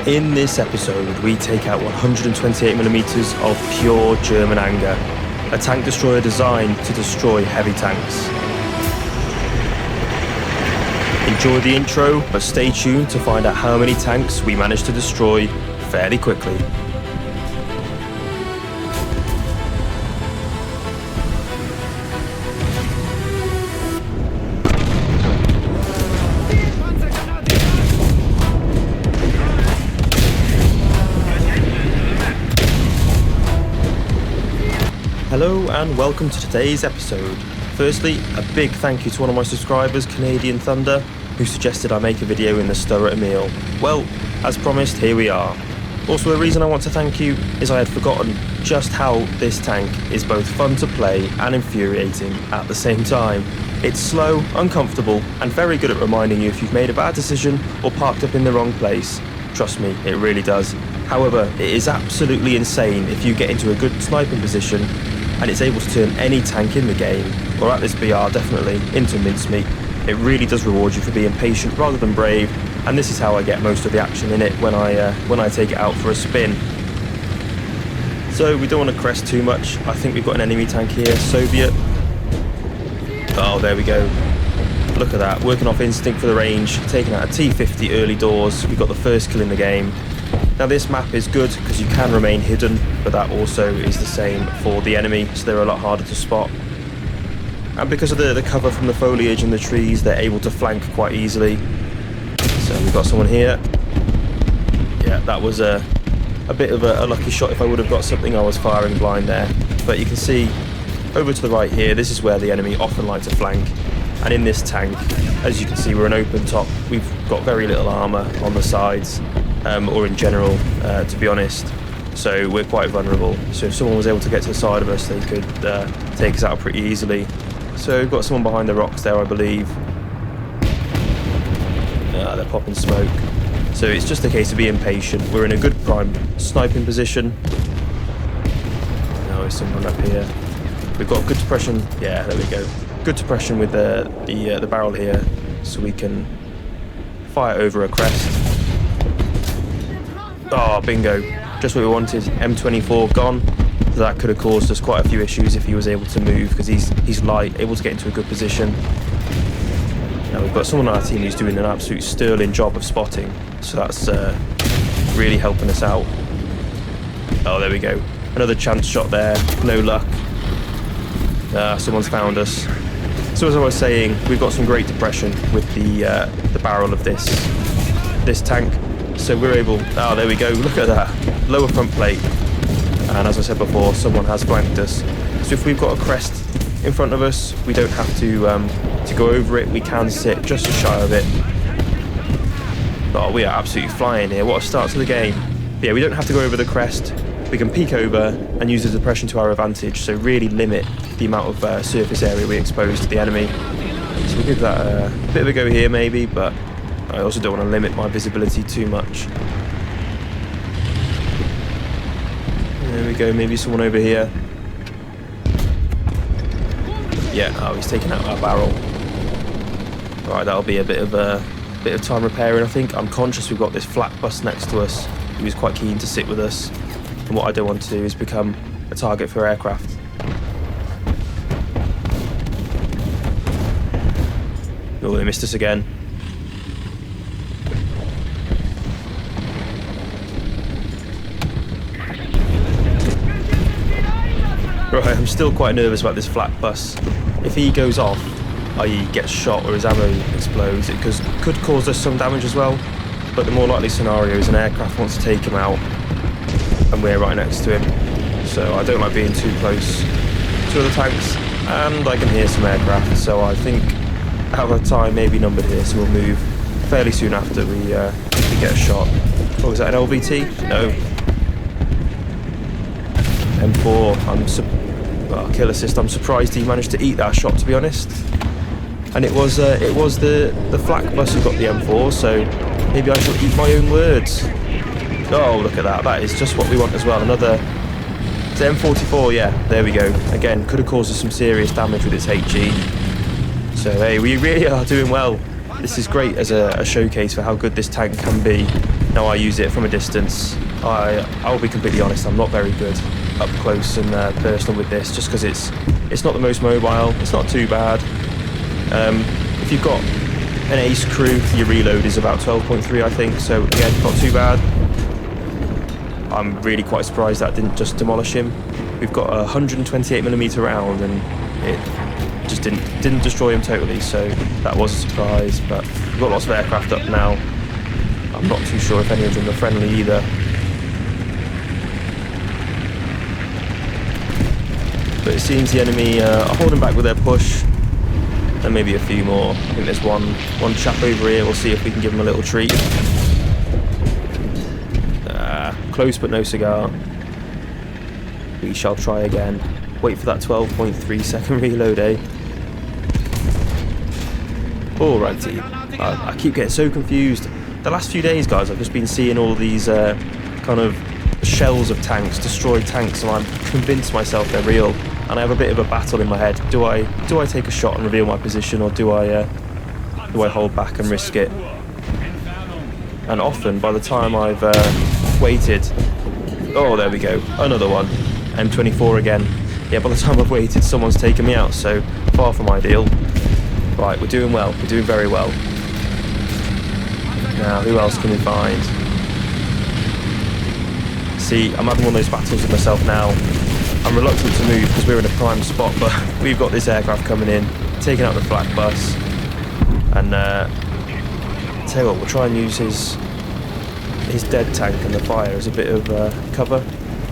In this episode, we take out 128mm of pure German anger, a tank destroyer designed to destroy heavy tanks. Enjoy the intro, but stay tuned to find out how many tanks we managed to destroy fairly quickly. Hello and welcome to today's episode. Firstly, a big thank you to one of my subscribers, Canadian Thunder, who suggested I make a video in the Sturer Emil. Well, as promised, here we are. Also, the reason I want to thank you is I had forgotten just how this tank is both fun to play and infuriating at the same time. It's slow, uncomfortable, and very good at reminding you if you've made a bad decision or parked up in the wrong place. Trust me, it really does. However, it is absolutely insane if you get into a good sniping position and it's able to turn any tank in the game, or at this BR definitely, into mincemeat. It really does reward you for being patient rather than brave, and this is how I get most of the action in it when I take it out for a spin. So we don't want to crest too much. I think we've got an enemy tank here, Soviet. Oh, there we go. Look at that, working off instinct for the range, taking out a T-50 early doors. We got the first kill in the game. Now this map is good because you can remain hidden, but that also is the same for the enemy, so they're a lot harder to spot. And because of the cover from the foliage and the trees, they're able to flank quite easily. So we've got someone here. Yeah, that was a bit of a lucky shot. If I would have got something, I was firing blind there. But you can see over to the right here, this is where the enemy often like to flank. And in this tank, as you can see, we're an open top. We've got very little armour on the sides. Or in general, to be honest. So we're quite vulnerable. So if someone was able to get to the side of us, they could take us out pretty easily. So we've got someone behind the rocks there, I believe. They're popping smoke. So it's just a case of being patient. We're in a good prime sniping position. Now there's someone up here. We've got good suppression. Yeah, there we go. Good suppression with the barrel here, so we can fire over a crest. Oh, bingo. Just what we wanted. M24 gone. That could have caused us quite a few issues if he was able to move, because he's light, able to get into a good position. Now we've got someone on our team who's doing an absolute sterling job of spotting, so that's really helping us out. Oh, there we go. Another chance shot there. No luck. Someone's found us. So as I was saying, we've got some great depression with the barrel of this tank. So we're able, oh there we go, look at that, lower front plate, and as I said before, someone has flanked us. So if we've got a crest in front of us, we don't have to go over it, we can sit just shy of it. Oh, we are absolutely flying here, what a start to the game. But yeah, we don't have to go over the crest, we can peek over and use the depression to our advantage, so really limit the amount of surface area we expose to the enemy. So we'll give that a bit of a go here maybe, but I also don't want to limit my visibility too much. There we go, maybe someone over here. Yeah, oh, he's taking out our barrel. Right, that'll be a bit of time repairing, I think. I'm conscious we've got this flat bus next to us. He was quite keen to sit with us. And what I don't want to do is become a target for aircraft. Oh, they missed us again. Right, I'm still quite nervous about this flat bus. If he goes off, i.e. gets shot or his ammo explodes, it could cause us some damage as well. But the more likely scenario is an aircraft wants to take him out and we're right next to him. So I don't like being too close to other tanks, and I can hear some aircraft, so I think our time may be numbered here, so we'll move fairly soon after we get a shot. What was that, an LVT? No. M4, kill assist. I'm surprised he managed to eat that shot, to be honest. And it was the flak bus who got the M4, so maybe I shall eat my own words. Oh, look at that. That is just what we want as well. Another... It's M44, yeah. There we go. Again, could have caused us some serious damage with its HE. So, hey, we really are doing well. This is great as a showcase for how good this tank can be. Now I use it from a distance. I'll be completely honest, I'm not very good up close and personal with this, just because it's not the most mobile. It's not too bad. If you've got an ace crew, your reload is about 12.3, I think, so again, not too bad. I'm really quite surprised that didn't just demolish him. We've got a 128mm round and it just didn't destroy him totally, so that was a surprise. But we've got lots of aircraft up now. I'm not too sure if any of them are friendly either. But it seems the enemy are holding back with their push. And maybe a few more. I think there's one chap over here. We'll see if we can give him a little treat. Close but no cigar. We shall try again. Wait for that 12.3 second reload, eh? Alrighty. I keep getting so confused. The last few days, guys, I've just been seeing all these kind of shells of tanks, destroyed tanks, and I'm convinced myself they're real. And I have a bit of a battle in my head. Do I take a shot and reveal my position, or do I hold back and risk it? And often, by the time I've waited, oh, there we go, another one, M24 again. Yeah, by the time I've waited, someone's taken me out. So far from ideal. Right, we're doing well. We're doing very well. Now, who else can we find? See, I'm having one of those battles with myself now. I'm reluctant to move because we're in a prime spot, but we've got this aircraft coming in, taking out the flak bus, and tell you what, we'll try and use his dead tank and the fire as a bit of cover.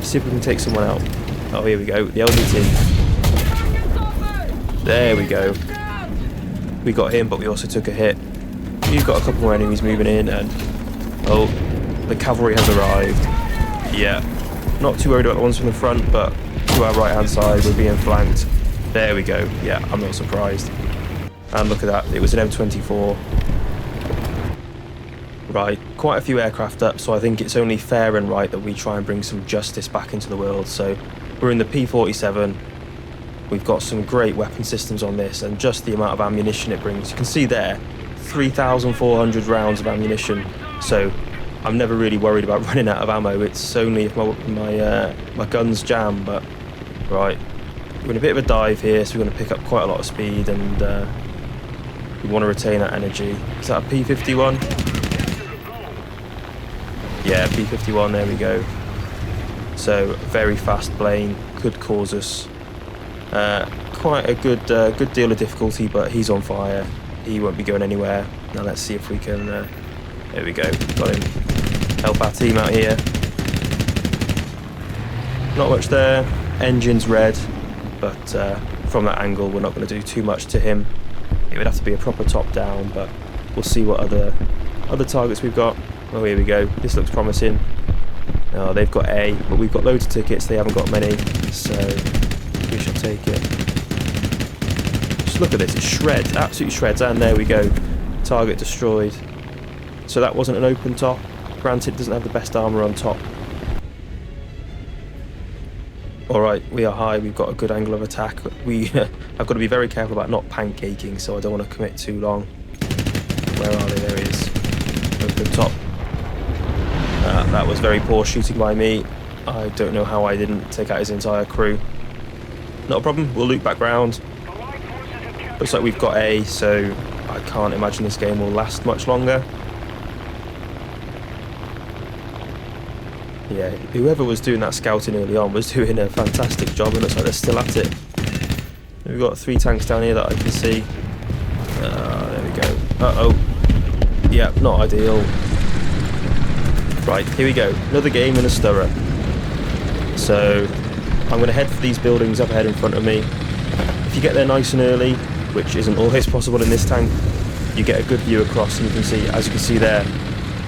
See if we can take someone out. Oh, here we go, the LDT. There we go. We got him, but we also took a hit. We've got a couple more enemies moving in, and oh, the cavalry has arrived. Yeah, not too worried about the ones from the front, but to our right hand side we're being flanked. There we go. Yeah, I'm not surprised. And look at that, it was an M24. Right, quite a few aircraft up, so I think it's only fair and right that we try and bring some justice back into the world. So we're in the P-47. We've got some great weapon systems on this, and just the amount of ammunition it brings. You can see there, 3,400 rounds of ammunition. So I'm never really worried about running out of ammo. It's only if my guns jam. But right, we're in a bit of a dive here, so we're going to pick up quite a lot of speed, and we want to retain that energy. Is that a P-51? Yeah, P-51, there we go. So, very fast plane, could cause us quite a good deal of difficulty, but he's on fire. He won't be going anywhere. Now let's see if we can, there we go, got him. Help our team out here. Not much there, engine's red, but from that angle we're not going to do too much to him. It would have to be a proper top down, but we'll see what other targets we've got. Oh, here we go. This looks promising. Oh, they've got A, but we've got loads of tickets. They haven't got many, so we shall take it. Just look at this. It shreds, absolutely shreds. And there we go. Target destroyed. So that wasn't an open top. Granted, it doesn't have the best armour on top. Alright, we are high. We've got a good angle of attack. We have got to be very careful about not pancaking, so I don't want to commit too long. Where are they? There he is. Open top. That was very poor shooting by me. I don't know how I didn't take out his entire crew. Not a problem, we'll loop back round. Looks like we've got A, so I can't imagine this game will last much longer. Yeah, whoever was doing that scouting early on was doing a fantastic job, and looks like they're still at it. We've got 3 tanks down here that I can see. There we go. Uh-oh. Yeah, not ideal. Right, here we go. Another game in a Sturer. So, I'm going to head for these buildings up ahead in front of me. If you get there nice and early, which isn't always possible in this tank, you get a good view across, and you can see, as you can see there,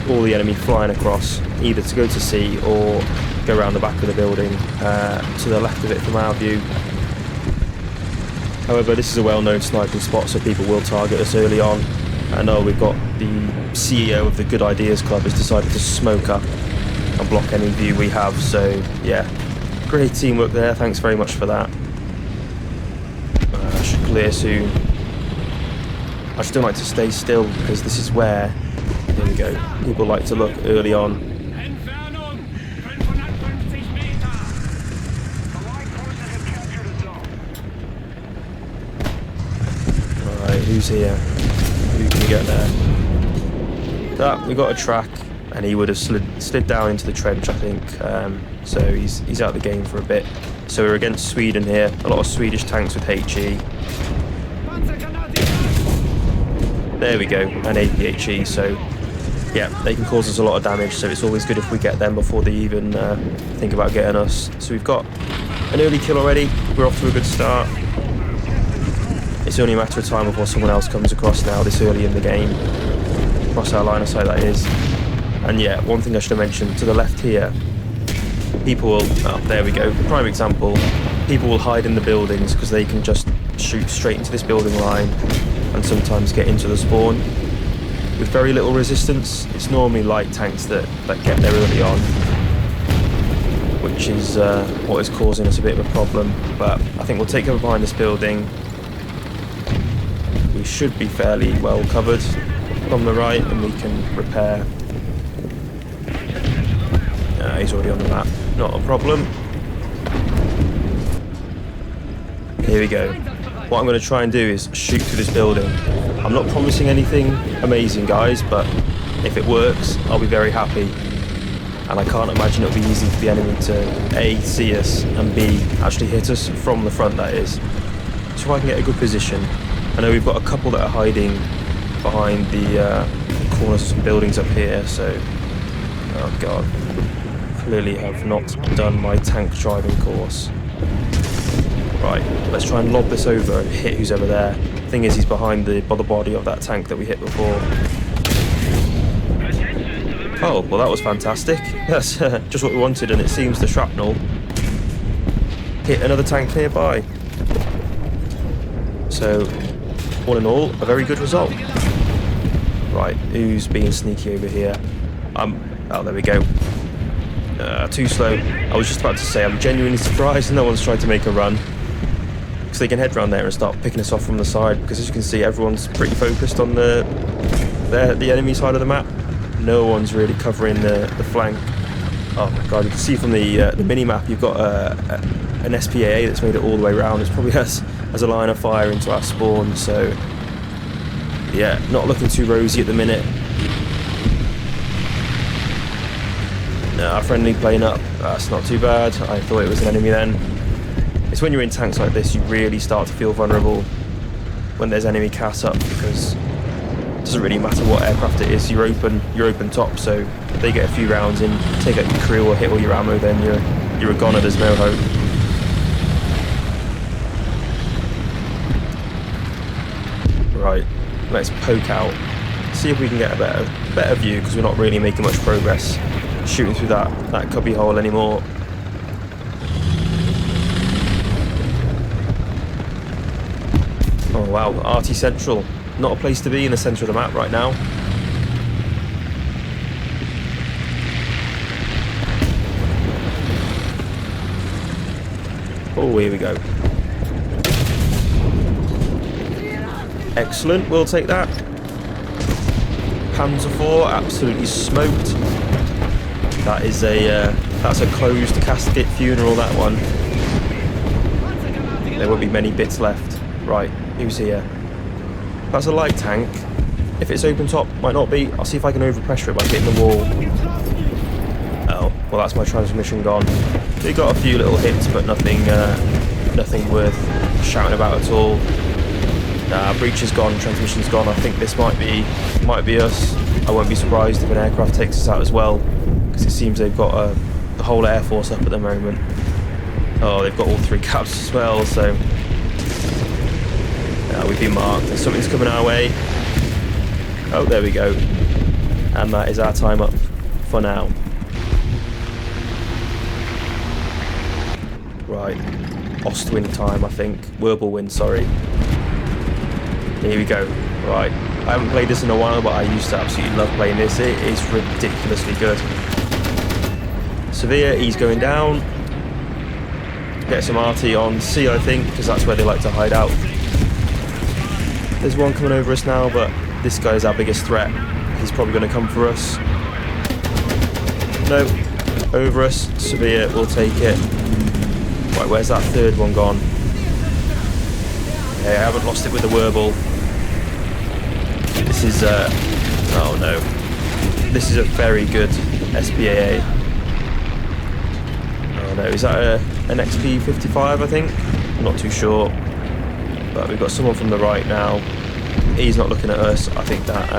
all the enemy flying across, either to go to sea or go around the back of the building to the left of it from our view. However, this is a well-known sniping spot, so people will target us early on. And we've got the CEO of the Good Ideas Club has decided to smoke up and block any view we have. So yeah, great teamwork there. Thanks very much for that. Should clear soon. I just don't like to stay still because this is where There we go. People like to look early on. Alright, who's here? Who can we get there? That, we got a track, and he would have slid down into the trench, I think. So he's out of the game for a bit. So we're against Sweden here. A lot of Swedish tanks with HE. There we go, and APHE. So yeah, they can cause us a lot of damage. So it's always good if we get them before they even think about getting us. So we've got an early kill already. We're off to a good start. It's only a matter of time before someone else comes across now this early in the game. Across our line of sight, that is. And yeah, one thing I should have mentioned, to the left here, people will, oh, there we go, prime example, people will hide in the buildings because they can just shoot straight into this building line and sometimes get into the spawn with very little resistance. It's normally light tanks that get there early on, which is what is causing us a bit of a problem. But I think we'll take cover behind this building. We should be fairly well covered from the right, and we can repair. He's already on the map, not a problem. Here we go. What I'm going to try and do is shoot through this building. I'm not promising anything amazing, guys, but if it works, I'll be very happy. And I can't imagine it'll be easy for the enemy to A, see us, and B, actually hit us from the front, that is. So if I can get a good position. I know we've got a couple that are hiding behind the corners of some buildings up here, so... Oh god. Clearly have not done my tank driving course. Right, let's try and lob this over and hit who's ever there. Thing is, he's behind the body of that tank that we hit before. Oh, well that was fantastic. That's just what we wanted, and it seems the shrapnel hit another tank nearby. So, all in all, a very good result. Right, who's being sneaky over here? Oh, there we go. Too slow. I was just about to say, I'm genuinely surprised no one's tried to make a run. Because they can head round there and start picking us off from the side. Because as you can see, everyone's pretty focused on the enemy side of the map. No one's really covering the flank. Oh my god, you can see from the mini-map, you've got an SPAA that's made it all the way around. It's probably as a line of fire into our spawn. So, yeah, not looking too rosy at the minute. Our friendly plane up, that's not too bad. I thought it was an enemy then. It's when you're in tanks like this you really start to feel vulnerable when there's enemy CAS up, because it doesn't really matter what aircraft it is, you're open top, so if they get a few rounds in, take out your crew or hit all your ammo, then you're a goner, there's no hope. Right, let's poke out, see if we can get a better view, because we're not really making much progress shooting through that cubby hole anymore. Oh wow, RT Central. Not a place to be in the centre of the map right now. Oh, here we go. Excellent, we'll take that. Panzer IV, absolutely smoked. That is that's a closed casket funeral, that one. There won't be many bits left. Right, who's here? That's a light tank. If it's open top, might not be. I'll see if I can overpressure it by hitting the wall. Oh, well that's my transmission gone. We got a few little hits, but nothing worth shouting about at all. Nah, breach is gone, transmission's gone. I think this might be us. I won't be surprised if an aircraft takes us out as well, because it seems they've got the whole Air Force up at the moment. Oh, they've got all 3 caps as well, so... we've been marked, and something's coming our way. Oh, there we go. And that is our time up for now. Right. Ostwind time, I think. Wirbelwind, sorry. Here we go. Right. I haven't played this in a while, but I used to absolutely love playing this. It is ridiculously good. Severe, he's going down. Get some RT on C, I think, because that's where they like to hide out. There's one coming over us now, but this guy is our biggest threat. he's probably going to come for us. No, over us. Severe, we'll take it. Right, where's that third one gone? Okay, I haven't lost it with the Werble. This is, oh no. This is a very good SPAA. Oh no, is that an XP55, I think? I'm not too sure. But we've got someone from the right now. He's not looking at us. I think that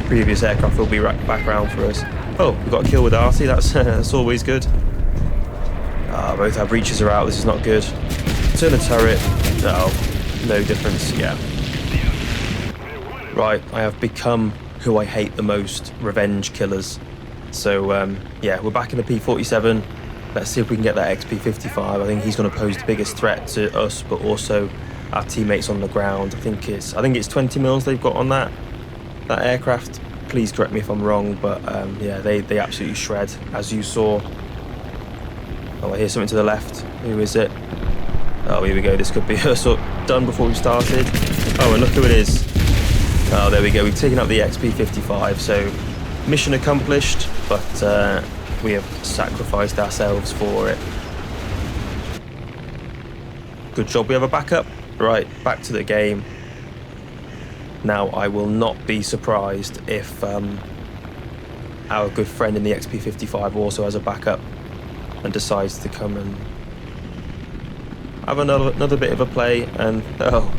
previous aircraft will be back around for us. Oh, we've got a kill with Arty. That's, that's always good. Both our breaches are out. This is not good. Turn the turret. Oh, no difference. Yeah. Right, I have become who I hate the most. Revenge killers. So, yeah, we're back in the P-47. Let's see if we can get that XP-55. I think he's going to pose the biggest threat to us, but also our teammates on the ground. I think it's 20 mils they've got on that aircraft. Please correct me if I'm wrong, but yeah, they absolutely shred, as you saw. Oh, I hear something to the left. Who is it? Oh, here we go. This could be us done before we started. Oh, and look who it is. Oh, there we go. We've taken up the XP-55, so mission accomplished, but we have sacrificed ourselves for it. Good job we have a backup. Right, back to the game. Now, I will not be surprised if our good friend in the XP-55 also has a backup and decides to come and have another bit of a play. And oh,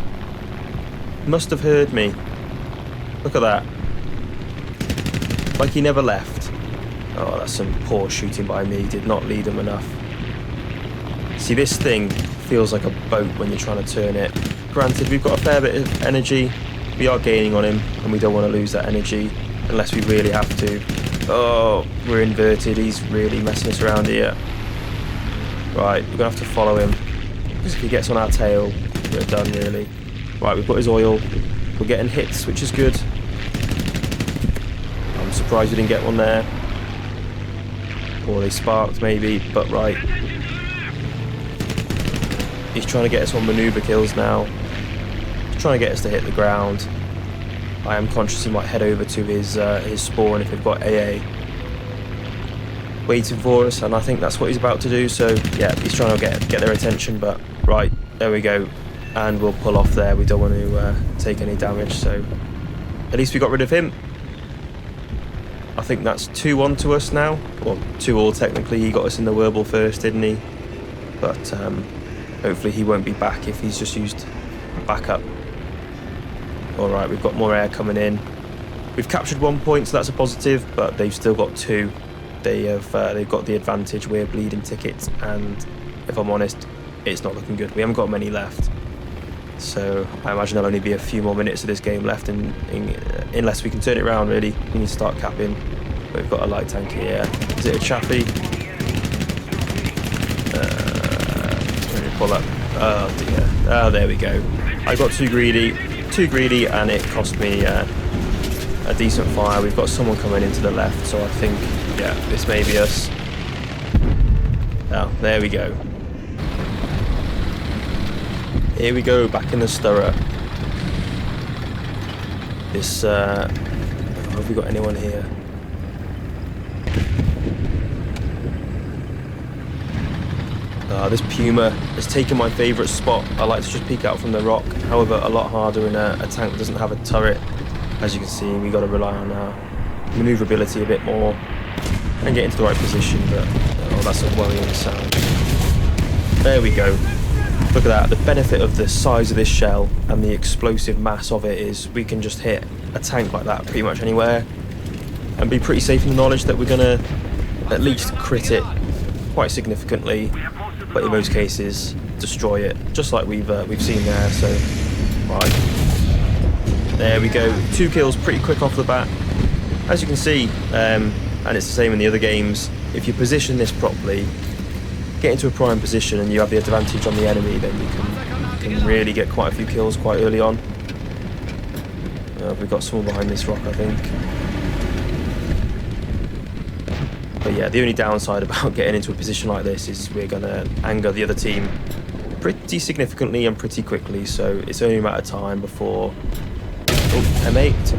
must have heard me. Look at that. Like he never left. Oh, that's some poor shooting by me. Did not lead him enough. See, this thing feels like a boat when you're trying to turn it. Granted, we've got a fair bit of energy. We are gaining on him, and we don't want to lose that energy unless we really have to. Oh, we're inverted. He's really messing us around here. Right, we're going to have to follow him, because if he gets on our tail, we're done, really. Right, we've got his oil. We're getting hits, which is good. I'm surprised we didn't get one there. Or they sparked, maybe, but right. He's trying to get us on manoeuvre kills now. He's trying to get us to hit the ground. I am conscious he might head over to his spawn if they've got AA waiting for us, and I think that's what he's about to do. So yeah, he's trying to get their attention, but right, there we go. And we'll pull off there. We don't want to take any damage, so at least we got rid of him. I think that's 2-1 to us now. Well, 2-all technically. He got us in the Werble first, didn't he? But hopefully he won't be back if he's just used backup. Alright, we've got more air coming in. We've captured 1 point, so that's a positive, but they've still got 2. They've got the advantage. We're bleeding tickets, and if I'm honest, it's not looking good. We haven't got many left. So I imagine there'll only be a few more minutes of this game left, unless we can turn it around, really. We need to start capping. But we've got a light tank here. Is it a chaffee? Let me pull up. Oh dear. Oh, there we go. I got too greedy, and it cost me a decent fire. We've got someone coming into the left, so I think, yeah, this may be us. Oh, there we go. Here we go, back in the Sturer. This, have we got anyone here? This Puma has taken my favourite spot. I like to just peek out from the rock. However, a lot harder in a tank that doesn't have a turret. As you can see, we've got to rely on our manoeuvrability a bit more and get into the right position, but oh, that's a worrying sound. There we go. Look at that. The benefit of the size of this shell and the explosive mass of it is we can just hit a tank like that pretty much anywhere and be pretty safe in the knowledge that we're going to at least crit it quite significantly, but in most cases destroy it, just like we've seen there. So right, there we go. 2 kills pretty quick off the bat, as you can see, and it's the same in the other games. If you position this properly, get into a prime position, and you have the advantage on the enemy, then you can really get quite a few kills quite early on. We've got someone behind this rock, I think. But yeah, the only downside about getting into a position like this is we're going to anger the other team pretty significantly and pretty quickly, so it's only a matter of time before... Oh, M8.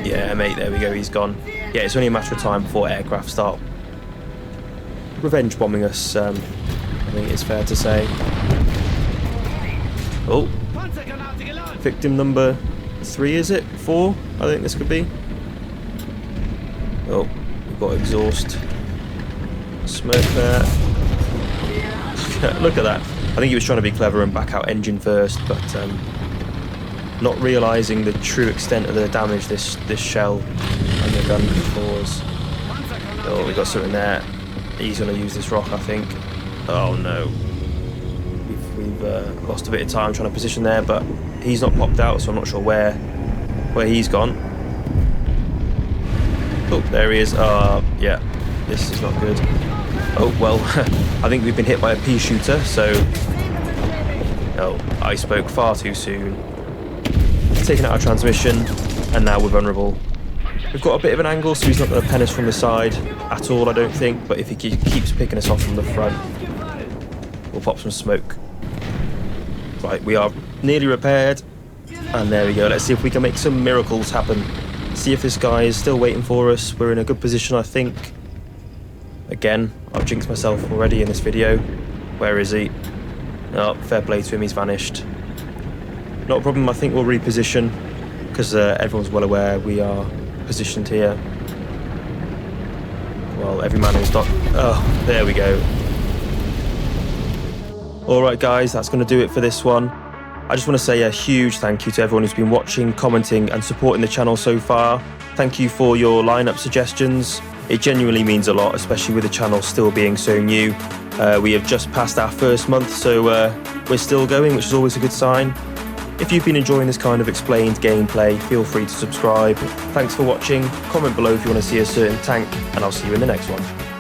Yeah, mate, there we go, he's gone. Yeah, it's only a matter of time before aircraft start revenge bombing us, I think it's fair to say. Oh, victim number 3, is it? 4, I think this could be. Oh, we've got exhaust. Smoke there. Look at that. I think he was trying to be clever and back out engine first, but not realising the true extent of the damage this shell and the gun can cause. Oh, we got something there. He's going to use this rock, I think. Oh no. We've lost a bit of time trying to position there, but he's not popped out, so I'm not sure where he's gone. Oh, there he is. Yeah, this is not good. Oh, well, I think we've been hit by a pea shooter, so... Oh, I spoke far too soon. Taken out our transmission, and now we're vulnerable. We've got a bit of an angle, so he's not going to pen us from the side at all, I don't think, but if he keeps picking us off from the front, we'll pop some smoke. Right, we are nearly repaired, and there we go. Let's see if we can make some miracles happen. See if this guy is still waiting for us. We're in a good position, I think. Again, I've jinxed myself already in this video. Where is he? Oh, fair play to him, he's vanished. Not a problem, I think we'll reposition, because everyone's well aware we are positioned here. Well, every man is not... Oh, there we go. Alright guys, that's going to do it for this one. I just want to say a huge thank you to everyone who's been watching, commenting and supporting the channel so far. Thank you for your lineup suggestions. It genuinely means a lot, especially with the channel still being so new. We have just passed our first month, so we're still going, which is always a good sign. If you've been enjoying this kind of explained gameplay, feel free to subscribe. Thanks for watching, comment below if you want to see a certain tank, and I'll see you in the next one.